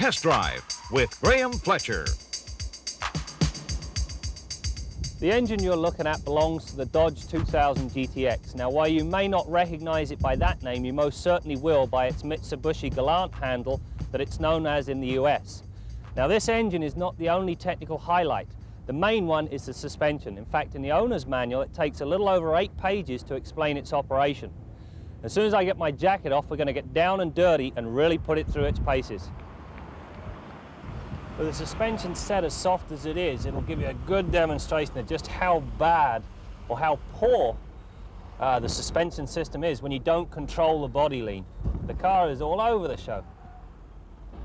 Test Drive with Graeme Fletcher. The engine you're looking at belongs to the Dodge 2000 GTX. Now, while you may not recognize it by that name, you most certainly will by its Mitsubishi Galant handle that it's known as in the US. Now, this engine is not the only technical highlight. The main one is the suspension. In fact, in the owner's manual, it takes a little over 8 pages to explain its operation. As soon as I get my jacket off, we're going to get down and dirty and really put it through its paces. With the suspension set as soft as it is, it'll give you a good demonstration of just how bad or how poor the suspension system is when you don't control the body lean. The car is all over the show.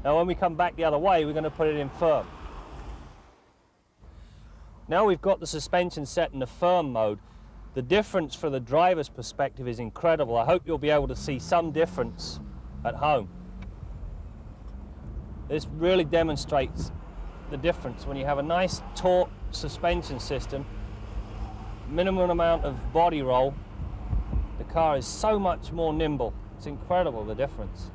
Now when we come back the other way, we're going to put it in firm. Now we've got the suspension set in the firm mode. The difference for the driver's perspective is incredible. I hope you'll be able to see some difference at home. This really demonstrates the difference when you have a nice taut suspension system, minimum amount of body roll. The car is so much more nimble. It's incredible, the difference.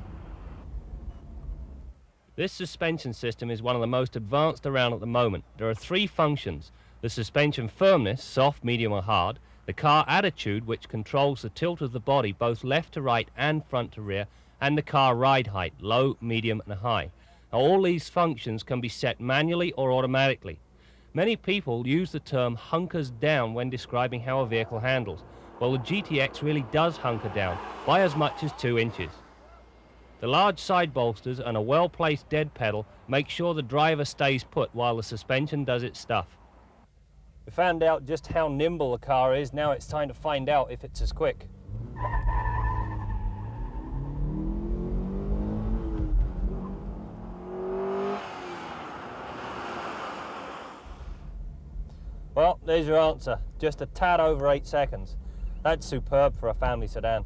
This suspension system is one of the most advanced around at the moment. There are 3 functions: the suspension firmness, soft, medium or hard, the car attitude, which controls the tilt of the body both left to right and front to rear, and the car ride height, low, medium and high. Now, all these functions can be set manually or automatically. Many people use the term hunkers down when describing how a vehicle handles. Well, the GTX really does hunker down by as much as 2 inches. The large side bolsters and a well-placed dead pedal make sure the driver stays put while the suspension does its stuff. We found out just how nimble the car is. Now it's time to find out if it's as quick. Well, there's your answer. Just a tad over 8 seconds. That's superb for a family sedan.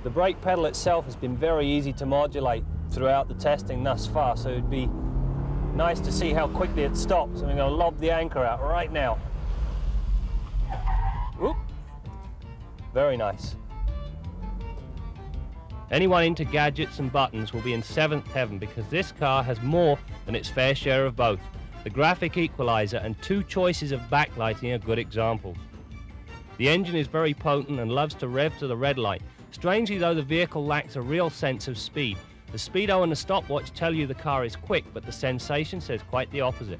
The brake pedal itself has been very easy to modulate throughout the testing thus far, so it'd be nice to see how quickly it stops. And we're going to lob the anchor out right now. Whoop. Very nice. Anyone into gadgets and buttons will be in 7th heaven, because this car has more than its fair share of both. The graphic equalizer and 2 choices of backlighting are good examples. The engine is very potent and loves to rev to the red light. Strangely though, the vehicle lacks a real sense of speed. The speedo and the stopwatch tell you the car is quick, but the sensation says quite the opposite.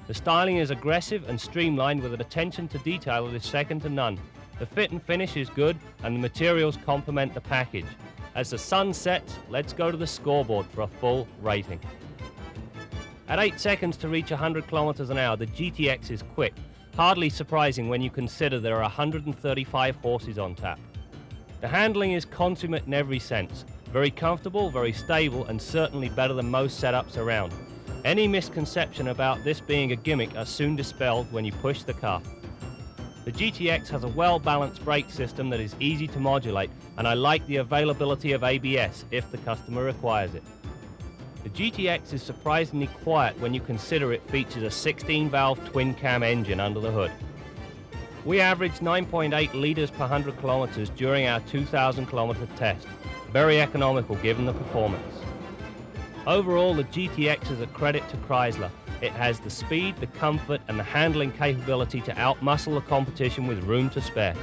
The styling is aggressive and streamlined with an attention to detail that is second to none. The fit and finish is good and the materials complement the package. As the sun sets, let's go to the scoreboard for a full rating. At 8 seconds to reach 100 kilometers an hour, the GTX is quick. Hardly surprising when you consider there are 135 horses on tap. The handling is consummate in every sense. Very comfortable, very stable, and certainly better than most setups around. Any misconception about this being a gimmick are soon dispelled when you push the car. The GTX has a well-balanced brake system that is easy to modulate, and I like the availability of ABS if the customer requires it. The GTX is surprisingly quiet when you consider it features a 16-valve twin-cam engine under the hood. We averaged 9.8 litres per 100 kilometers during our 2,000 kilometer test. Very economical given the performance. Overall, the GTX is a credit to Chrysler. It has the speed, the comfort and the handling capability to outmuscle the competition with room to spare.